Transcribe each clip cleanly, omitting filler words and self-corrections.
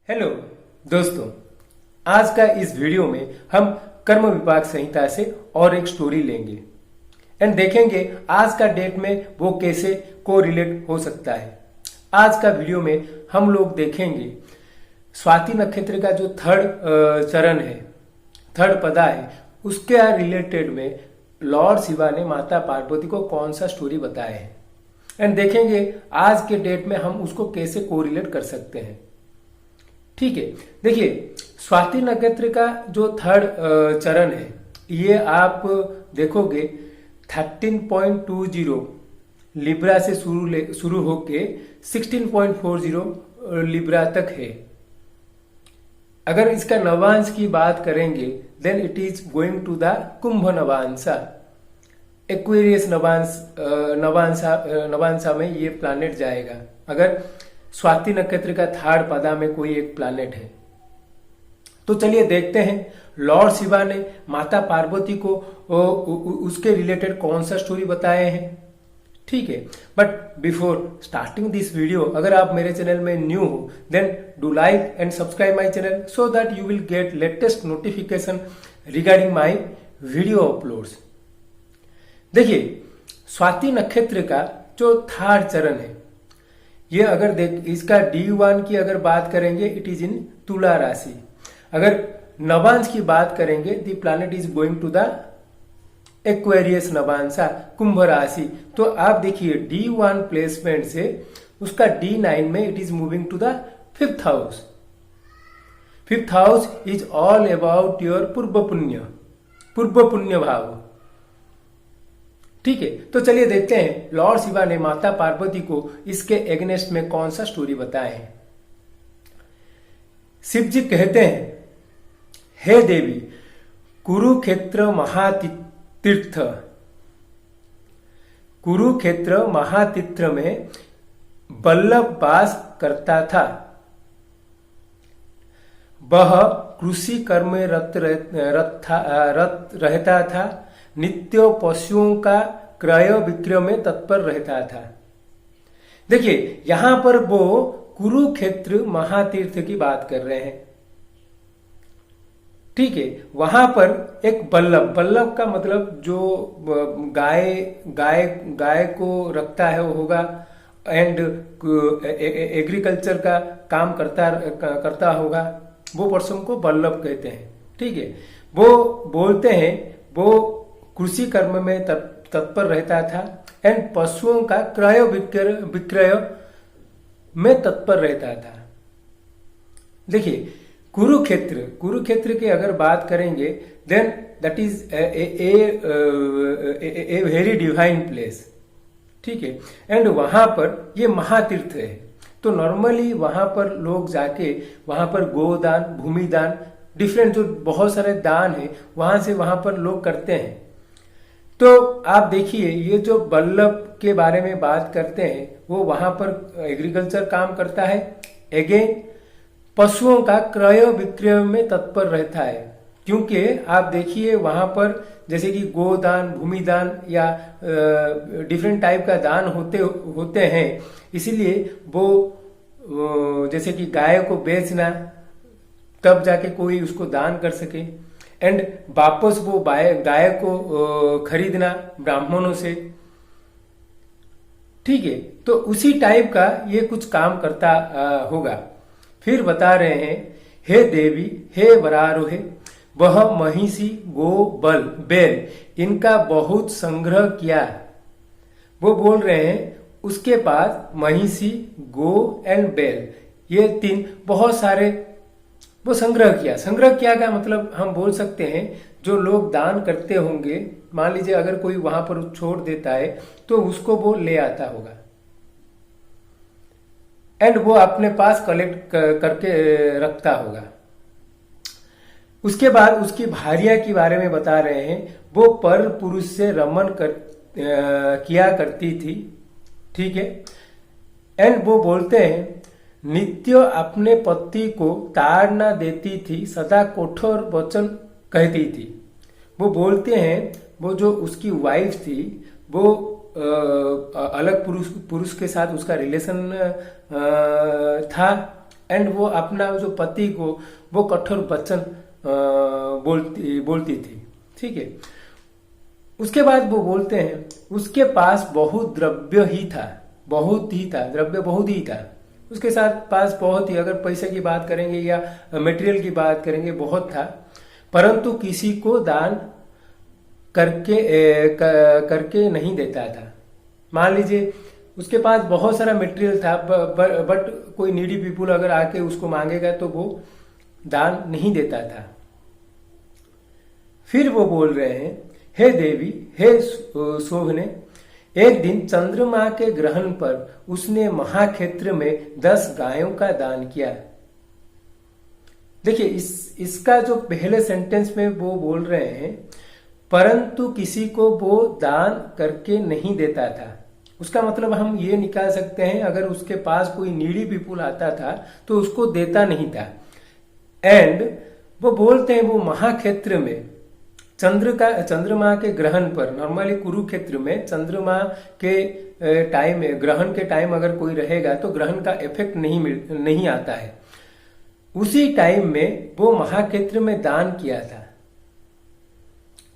Hello दोस्तों, आज का इस वीडियो में हम कर्म विपाक संहिता से और एक स्टोरी लेंगे एंड देखेंगे आज का डेट में वो कैसे कोरिलेट हो सकता है। आज का वीडियो में हम लोग देखेंगे स्वाति नक्षत्र का जो थर्ड चरण है, थर्ड पदा है, उसके रिलेटेड में लॉर्ड शिवा ने माता पार्वती को कौन सा स्टोरी बताया है एंड देखेंगे आज के डेट में हम उसको कैसे कोरिलेट कर सकते हैं। ठीक है, देखिए स्वाति नक्षत्र का जो थर्ड चरण है, ये आप देखोगे 13.20 लिब्रा से शुरू होके 16.40 लिब्रा तक है। अगर इसका नवांश की बात करेंगे then it is going to the कुंभ नवांशा, एक्वेरियस नवांशा में ये प्लैनेट जाएगा। अगर स्वाति नक्षत्र का थर्ड पदा में कोई एक प्लैनेट है तो चलिए देखते हैं लॉर्ड शिवा ने माता पार्वती को उसके रिलेटेड कौन सा स्टोरी बताए हैं। ठीक है, but before starting this video, अगर आप मेरे चैनल में न्यू हो then do like and subscribe my channel so that you will get latest notification regarding my video uploads. देखिए स्वाति नक्षत्र का जो थर्ड चरण है, ये अगर देख इसका D1 की अगर बात करेंगे इट इज इन तुला राशि। अगर नवांश की बात करेंगे the planet is going to the Aquarius नवांशा, कुंभ राशि। तो आप देखिए D1 प्लेसमेंट से उसका D9 में it is moving to the fifth house. Fifth house is all about your purva punya भाव। ठीक है, तो चलिए देखते हैं लॉर्ड शिवा ने माता पार्वती को इसके एगेंस्ट में कौन सा स्टोरी बताए हैं। शिव जी कहते हैं, हे देवी, कुरुक्षेत्र महातीर्थ में बल्लभ वास करता था। वह कृषि कर्म में रत रहता था, नित्य पशुओं का क्रय विक्रय में तत्पर रहता था। देखिए यहां पर वो कुरुक्षेत्र महातीर्थ की बात कर रहे हैं। ठीक है, वहां पर एक बल्लभ का मतलब जो गाय को रखता है वो होगा एंड एग्रीकल्चर का काम करता होगा, वो पर्सन को बल्लभ कहते हैं। ठीक है, वो बोलते हैं वो कृषि कर्म में तत्पर रहता था एंड पशुओं का क्रय विक्रय में तत्पर रहता था। देखिए कुरुक्षेत्र की अगर बात करेंगे then that is a very divine place. ठीक है, एंड वहां पर ये महातीर्थ है, तो नॉर्मली वहां पर लोग जाके वहां पर गोदान, भूमिदान, डिफरेंट जो बहुत सारे दान है वहां से वहां पर लोग करते हैं। तो आप देखिए ये जो बल्लभ के बारे में बात करते हैं वो वहां पर एग्रीकल्चर काम करता है, अगेन पशुओं का क्रय विक्रय में तत्पर रहता है। क्योंकि आप देखिए वहां पर जैसे कि गोदान, भूमिदान या डिफरेंट टाइप का दान होते हैं, इसीलिए वो जैसे कि गाय को बेचना तब जाके कोई उसको दान कर सके एंड वापस वो गाय को खरीदना ब्राह्मणों से। ठीक है, तो उसी टाइप का ये कुछ काम करता होगा। फिर बता रहे हैं, हे देवी, हे वरारोहे, वह महिषी, गो, बैल इनका बहुत संग्रह किया। वो बोल रहे हैं उसके पास महिषी, गो एंड बैल, ये तीन बहुत सारे वो संग्रह किया का मतलब हम बोल सकते हैं जो लोग दान करते होंगे, मान लीजिए अगर कोई वहां पर छोड़ देता है तो उसको वो ले आता होगा एंड वो अपने पास कलेक्ट करके रखता होगा। उसके बाद उसकी भार्या के बारे में बता रहे हैं, वो पर पुरुष से रमन किया करती थी। ठीक है, एंड वो बोलते हैं नित्य अपने पति को ताड़ न देती थी, सदा कठोर वचन कहती थी। वो बोलते हैं वो जो उसकी वाइफ थी वो अलग पुरुष के साथ उसका रिलेशन था एंड वो अपना जो पति को वो कठोर वचन बोलती थी। ठीक है, उसके बाद वो बोलते हैं उसके पास बहुत द्रव्य ही था, द्रव्य बहुत ही था उसके साथ पास, बहुत ही, अगर पैसे की बात करेंगे या मटेरियल की बात करेंगे बहुत था, परंतु किसी को दान करके नहीं देता था। मान लीजिए उसके पास बहुत सारा मटेरियल था, बट कोई नीडी पीपुल अगर आके उसको मांगेगा तो वो दान नहीं देता था। फिर वो बोल रहे हैं, हे देवी, हे शोभने, एक दिन चंद्रमा के ग्रहण पर उसने महाक्षेत्र में 10 गायों का दान किया। देखिए इसका जो पहले सेंटेंस में वो बोल रहे हैं परंतु किसी को वो दान करके नहीं देता था, उसका मतलब हम ये निकाल सकते हैं अगर उसके पास कोई नीडी पीपुल आता था तो उसको देता नहीं था। एंड वो बोलते हैं वो महाक्षेत्र में चंद्रमा के ग्रहण पर, नॉर्मली कुरुक्षेत्र में चंद्रमा के टाइम, ग्रहण के टाइम अगर कोई रहेगा तो ग्रहण का इफेक्ट नहीं आता है। उसी टाइम में वो महाक्षेत्र में दान किया था।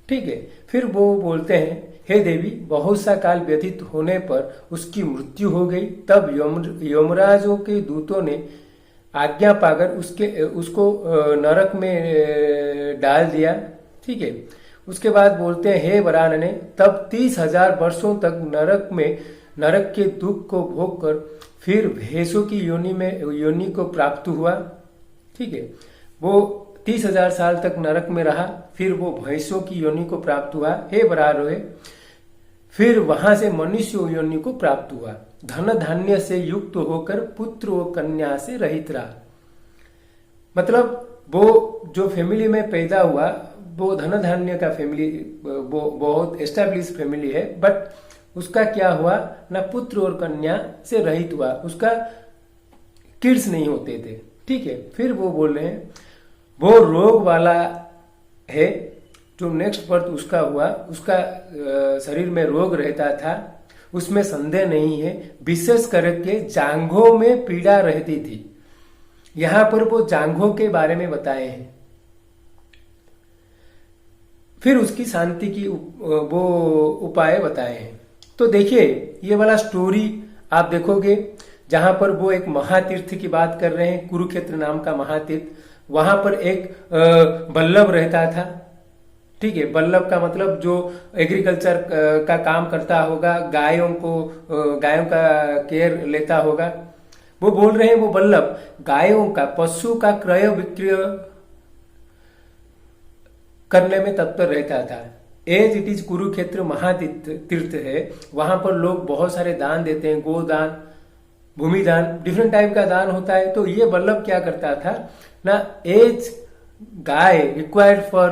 ठीक है, फिर वो बोलते हैं, हे देवी, बहुत सा काल व्यतीत होने पर उसकी मृत्यु हो गई। तब यमराजों के दूतों ने आज्ञा पाकर उसको नरक में डाल दिया। ठीक है, उसके बाद बोलते हैं, हे वरानने, तब 30,000 वर्षों तक नरक के दुख को भोग कर फिर भैंसों की योनि को प्राप्त हुआ। ठीक है, वो 30,000 साल तक नरक में रहा, फिर वो भैंसों की योनि को प्राप्त हुआ, हे वरारोहे, फिर वहां से मनुष्य योनि को प्राप्त हुआ, धन धान्य से युक्त होकर पुत्र व कन्या से रहित रहा। मतलब वो जो फैमिली में पैदा हुआ वो धन धान्य का फैमिली, वो बहुत एस्टेब्लिश फैमिली है, बट उसका क्या हुआ ना, पुत्र और कन्या से रहित हुआ, उसका किड्स नहीं होते थे। ठीक है, फिर वो बोल रहे हैं वो रोग वाला है, जो नेक्स्ट बर्थ उसका हुआ, उसका शरीर में रोग रहता था, उसमें संदेह नहीं है, विशेष करके जांघों में पीड़ा रहती थी। यहां पर वो जांघों के बारे में बताए हैं। फिर उसकी शांति की वो उपाय बताए हैं। तो देखिए ये वाला स्टोरी आप देखोगे जहां पर वो एक महातीर्थ की बात कर रहे हैं, कुरुक्षेत्र नाम का महातीर्थ, वहां पर एक बल्लभ रहता था। ठीक है, बल्लभ का मतलब जो एग्रीकल्चर का काम करता होगा, गायों का केयर लेता होगा। वो बोल रहे हैं वो बल्लभ गायों का, पशु का क्रय विक्रय करने में तत्पर रहता था। एज इट इज कुरुक्षेत्र महातीर्थ है, वहां पर लोग बहुत सारे दान देते हैं, गोदान, भूमि दान, डिफरेंट टाइप का दान होता है। तो ये बल्लभ क्या करता था ना, as guy required for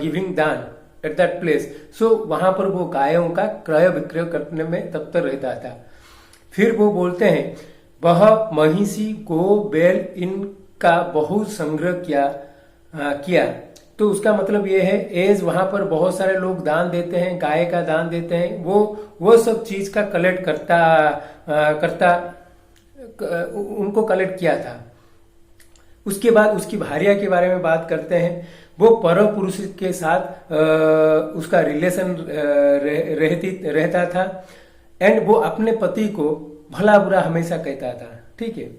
giving daan at that place, so वहां पर वो गायों का क्रय विक्रय करने में तत्पर रहता था। फिर वो बोलते हैं वह महिषी, गो, बैल इनका बहुत संग्रह किया। तो उसका मतलब ये है एज वहां पर बहुत सारे लोग दान देते हैं, गाय का दान देते हैं, वो सब चीज का कलेक्ट करता उनको कलेक्ट किया था। उसके बाद उसकी भार्या के बारे में बात करते हैं, वो पर पुरुष के साथ उसका रिलेशन रहता था, एंड वो अपने पति को भला बुरा हमेशा कहता था। ठीक है,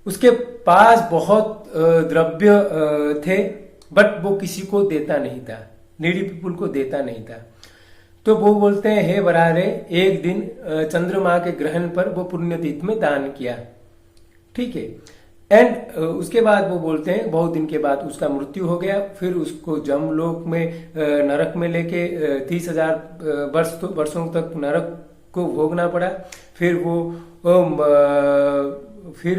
उसके पास बहुत द्रव्य थे, बट वो किसी को देता नहीं था, नीडी पीपुल को देता नहीं था। तो वो बोलते हैं, हे वरारे, एक दिन चंद्रमा के ग्रहण पर वो पुण्यतीर्थ में दान किया। ठीक है, एंड उसके बाद वो बोलते हैं बहुत दिन के बाद उसका मृत्यु हो गया, फिर उसको जमलोक में नरक में लेके 30,000 वर्षों तक नरक को भोगना पड़ा। फिर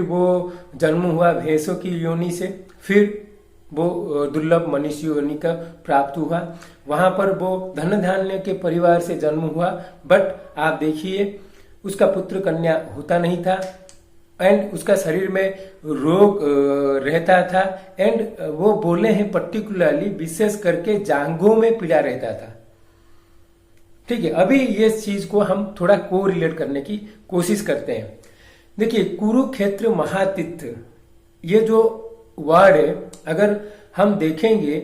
वो जन्म हुआ भैंसों की योनि से, फिर वो दुर्लभ मनुष्य योनि का प्राप्त हुआ। वहां पर वो धन धान्य के परिवार से जन्म हुआ, बट आप देखिए उसका पुत्र कन्या होता नहीं था, एंड उसका शरीर में रोग रहता था, एंड वो बोले हैं पर्टिकुलरली विशेष करके जांघों में पीड़ा रहता था। ठीक है, अभी ये चीज को हम थोड़ा को रिलेट करने की कोशिश करते हैं। देखिए कुरुक्षेत्र महातीर्थ ये जो वर्ड है अगर हम देखेंगे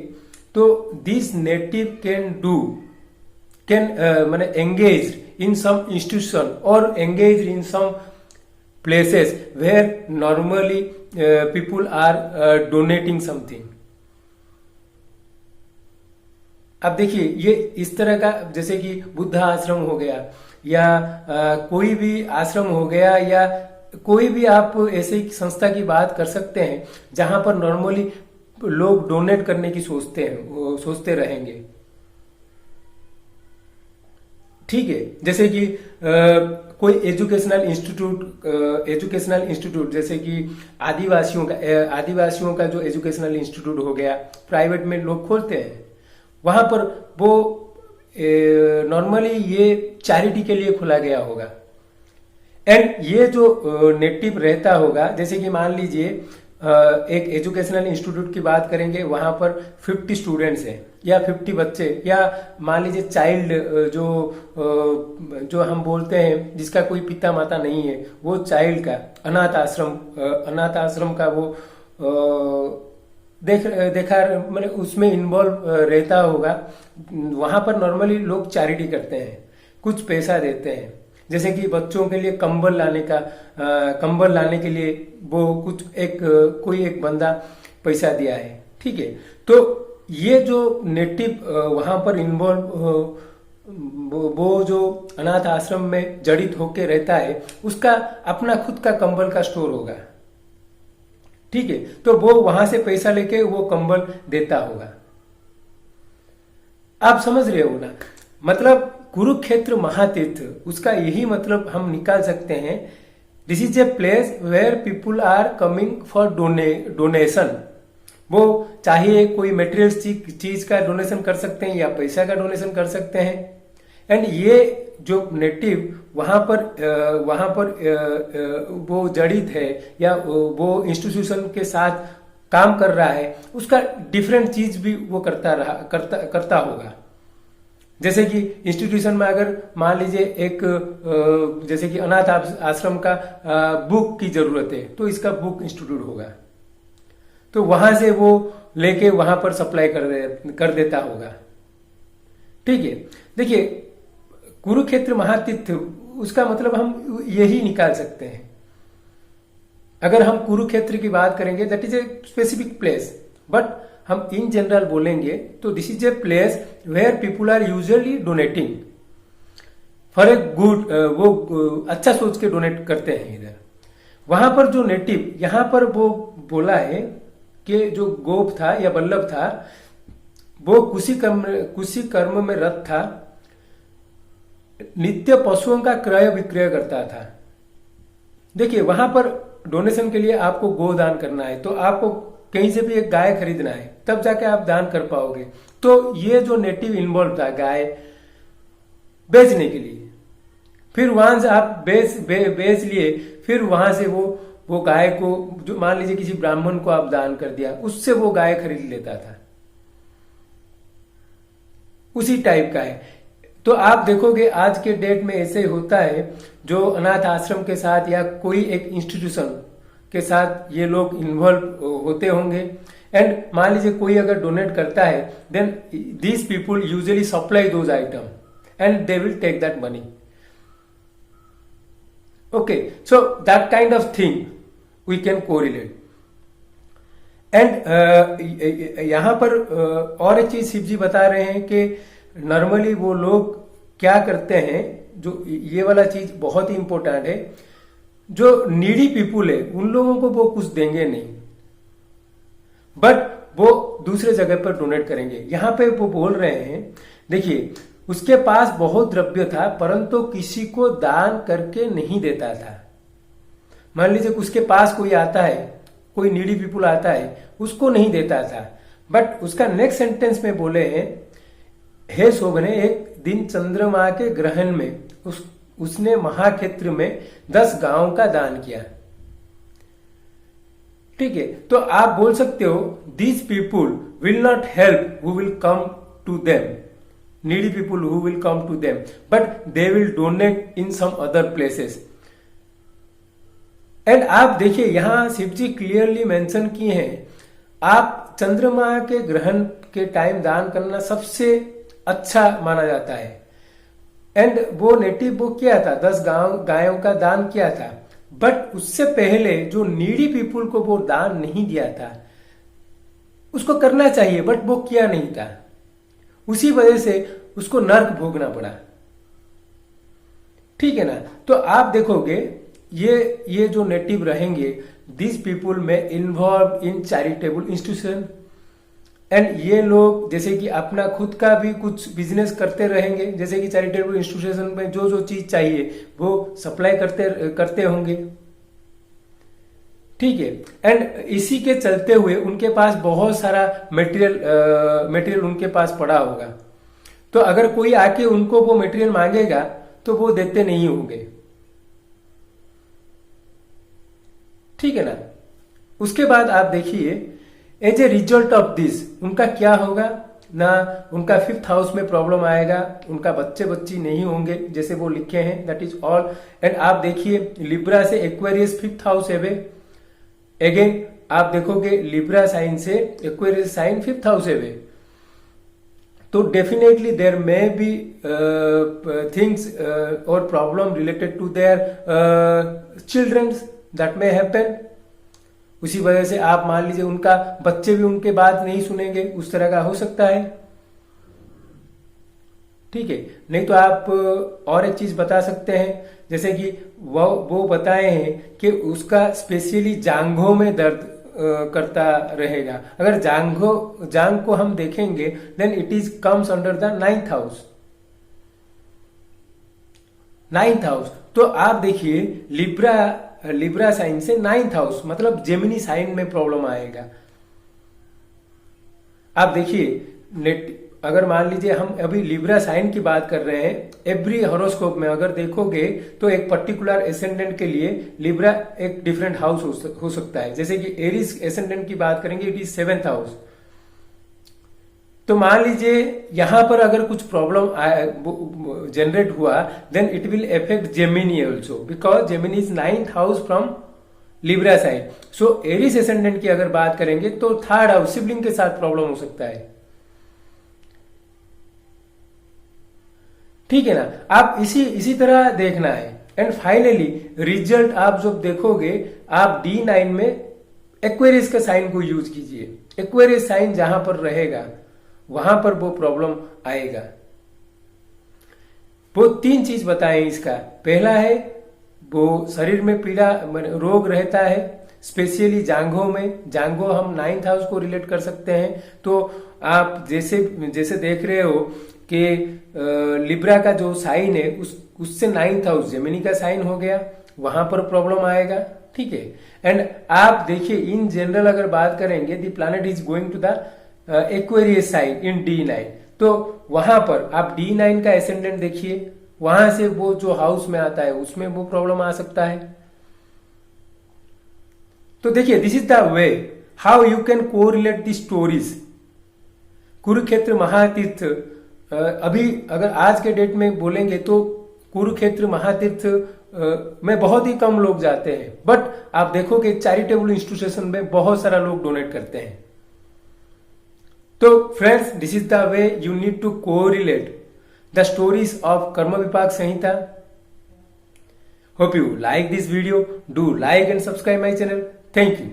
तो दिस नेटिव कैन माने एंगेज इन सम इंस्टीट्यूशन और engage in some places where normally people are donating something। अब देखिए ये इस तरह का जैसे कि बुद्ध आश्रम हो गया या कोई भी आश्रम हो गया या कोई भी आप ऐसे संस्था की बात कर सकते हैं जहां पर नॉर्मली लोग डोनेट करने की सोचते रहेंगे। ठीक है, जैसे कि कोई एजुकेशनल इंस्टीट्यूट जैसे कि आदिवासियों का जो एजुकेशनल इंस्टीट्यूट हो गया, प्राइवेट में लोग खोलते हैं, वहां पर वो नॉर्मली ये चैरिटी के लिए खोला गया होगा। एंड ये जो नेटिव रहता होगा, जैसे कि मान लीजिए एक एजुकेशनल इंस्टीट्यूट की बात करेंगे, वहां पर 50 स्टूडेंट्स हैं या 50 बच्चे, या मान लीजिए चाइल्ड जो हम बोलते हैं जिसका कोई पिता माता नहीं है, वो चाइल्ड का अनाथ आश्रम का वो देखा मैंने उसमें इन्वॉल्व रहता होगा। वहां पर नॉर्मली लोग चैरिटी करते हैं, कुछ पैसा देते हैं, जैसे कि बच्चों के लिए कंबल लाने के लिए वो कुछ कोई एक बंदा पैसा दिया है। ठीक है, तो ये जो नेटिव वहां पर इन्वॉल्व वो जो अनाथ आश्रम में जड़ित होके रहता है, उसका अपना खुद का कंबल का स्टोर होगा। ठीक है, तो वो वहां से पैसा लेके वो कंबल देता होगा। आप समझ रहे हो ना, मतलब कुरुक्षेत्र महातीर्थ, उसका यही मतलब हम निकाल सकते हैं, this is a place where people are coming for donation. वो चाहे कोई मटेरियल चीज का डोनेशन कर सकते हैं या पैसा का डोनेशन कर सकते हैं। एंड ये जो नेटिव वहां पर वो जड़ित है या वो इंस्टीट्यूशन के साथ काम कर रहा है, उसका डिफरेंट चीज भी वो करता होगा। जैसे कि इंस्टीट्यूशन में अगर मान लीजिए एक जैसे कि अनाथ आश्रम का बुक की जरूरत है, तो इसका बुक इंस्टीट्यूट होगा, तो वहां से वो लेके वहां पर सप्लाई कर देता होगा। ठीक है, देखिए कुरुक्षेत्र महातीर्थ, उसका मतलब हम यही निकाल सकते हैं। अगर हम कुरुक्षेत्र की बात करेंगे, that is a specific place, but हम इन जनरल बोलेंगे तो this is a place where people are usually donating for a good, वो अच्छा सोच के डोनेट करते हैं इधर। वहां पर जो नेटिव यहां पर वो बोला है कि जो गोप था या बल्लभ था, वो कुशी कर्म में रत था, नित्य पशुओं का क्रय विक्रय करता था। देखिए वहां पर डोनेशन के लिए आपको गोदान करना है, तो आपको कहीं से भी एक गाय खरीदना है, तब जाके आप दान कर पाओगे। तो ये जो नेटिव इन्वॉल्व था गाय बेचने के लिए, फिर वहां से आप बेच लिए, फिर वहां से वो गाय को, जो मान लीजिए किसी ब्राह्मण को आप दान कर दिया, उससे वो गाय खरीद लेता था, उसी टाइप का है। तो आप देखोगे आज के डेट में ऐसे होता है, जो अनाथ आश्रम के साथ या कोई एक इंस्टीट्यूशन के साथ ये लोग इन्वॉल्व होते होंगे। एंड मान लीजिए कोई अगर डोनेट करता है, then these people usually supply those item and they will take that money. Okay, so that kind of thing we can correlate. And यहां पर और एक चीज शिव जी बता रहे हैं कि नॉर्मली वो लोग क्या करते हैं, जो ये वाला चीज बहुत ही इंपॉर्टेंट है, जो नीडी पीपुल है उन लोगों को वो कुछ देंगे नहीं, बट वो दूसरे जगह पर डोनेट करेंगे। यहां पे वो बोल रहे हैं, देखिए उसके पास बहुत द्रव्य था परंतु किसी को दान करके नहीं देता था। मान लीजिए उसके पास कोई आता है, कोई नीडी पीपुल आता है, उसको नहीं देता था, बट उसका नेक्स्ट सेंटेंस में बोले हैं, हे शोभने, एक दिन चंद्रमा के ग्रहण में उसने महाक्षेत्र में 10 गांव का दान किया। ठीक है, तो आप बोल सकते हो these people will not help who will come to them, needy people who will come to them, but they will donate in some other places. And आप देखिए यहां शिव जी क्लियरली मेंशन किए हैं, आप चंद्रमा के ग्रहण के टाइम दान करना सबसे अच्छा माना जाता है। एंड वो नेटिव वो किया था, 10 गायों का दान किया था, बट उससे पहले जो नीडी पीपुल को वो दान नहीं दिया था, उसको करना चाहिए बट वो किया नहीं था, उसी वजह से उसको नर्क भोगना पड़ा। ठीक है ना। तो आप देखोगे ये जो नेटिव रहेंगे, दिस पीपुल में involve in charitable institution, and ये लोग जैसे कि अपना खुद का भी कुछ बिजनेस करते रहेंगे, जैसे कि चैरिटेबल इंस्टीट्यूशन में जो जो चीज चाहिए वो सप्लाई करते होंगे। ठीक है। एंड इसी के चलते हुए उनके पास बहुत सारा मटेरियल उनके पास पड़ा होगा, तो अगर कोई आके उनको वो मटेरियल मांगेगा तो वो देते नहीं होंगे। ठीक है ना। उसके बाद आप देखिए as a result of this उनका क्या होगा ना, उनका 5th हाउस में प्रॉब्लम आएगा, उनका बच्चे बच्ची नहीं होंगे जैसे वो लिखे हैं, दैट इज ऑल। एंड आप देखिए लिब्रा से एक्वेरियस 5th हाउस है वे, अगेन आप देखोगे लिब्रा साइन से एक्वेरियस साइन 5th हाउस है वे, तो definitely there may be things और problem related to their childrens that may happen. उसी वजह से आप मान लीजिए उनका बच्चे भी उनके बात नहीं सुनेंगे, उस तरह का हो सकता है। ठीक है। नहीं तो आप और एक चीज बता सकते हैं, जैसे कि वो बताए हैं कि उसका स्पेशली जांघों में दर्द करता रहेगा। अगर जांग को हम देखेंगे then it is comes under the 9th house. 9th house तो आप देखिए लिब्रा साइन से 9th हाउस मतलब जेमिनी साइन में प्रॉब्लम आएगा। आप देखिए अगर मान लीजिए हम अभी लिब्रा साइन की बात कर रहे हैं, एवरी हॉरोस्कोप में अगर देखोगे तो एक पर्टिकुलर एसेंडेंट के लिए लिब्रा एक डिफरेंट हाउस हो सकता है। जैसे कि एरिस एसेंडेंट की बात करेंगे इट इज 7th हाउस। तो मान लीजिए यहां पर अगर कुछ प्रॉब्लम जनरेट हुआ then it will affect Gemini also, because Gemini is 9th house from Libra sign. So Aries ascendant की अगर बात करेंगे तो 3rd हाउस सिबलिंग के साथ प्रॉब्लम हो सकता है। ठीक है ना। आप इसी तरह देखना है। एंड फाइनली रिजल्ट आप जब देखोगे आप D9 में एक्वेरियस का साइन को यूज कीजिए। एक्वेरियस साइन जहां पर रहेगा वहां पर वो प्रॉब्लम आएगा। वो 3 चीज बताए इसका। पहला है वो शरीर में पीड़ा रोग रहता है, स्पेशली जांघों में। जांघों हम 9th हाउस को रिलेट कर सकते हैं। तो आप जैसे देख रहे हो कि लिब्रा का जो साइन है उससे 9th हाउस जेमिनी का साइन हो गया, वहां पर प्रॉब्लम आएगा। ठीक है। एंड आप देखिए इन जनरल अगर बात करेंगे the planet is going to the Aquarius sign in D9, तो वहां पर आप D9 का एसेंडेंट देखिए, वहां से वो जो हाउस में आता है उसमें वो प्रॉब्लम आ सकता है। तो देखिए this is the way how you can correlate the stories. Kurukshetra महातीर्थ अभी अगर आज के डेट में बोलेंगे तो कुरुक्षेत्र महातीर्थ में बहुत ही कम लोग जाते हैं, बट आप देखोगे चैरिटेबल इंस्टीट्यूशन में बहुत सारा लोग डोनेट करते हैं। तो friends this is the way you need to correlate the stories of Karma Vipaka Samhita. Hope you like this video. Do like and subscribe my channel. Thank you.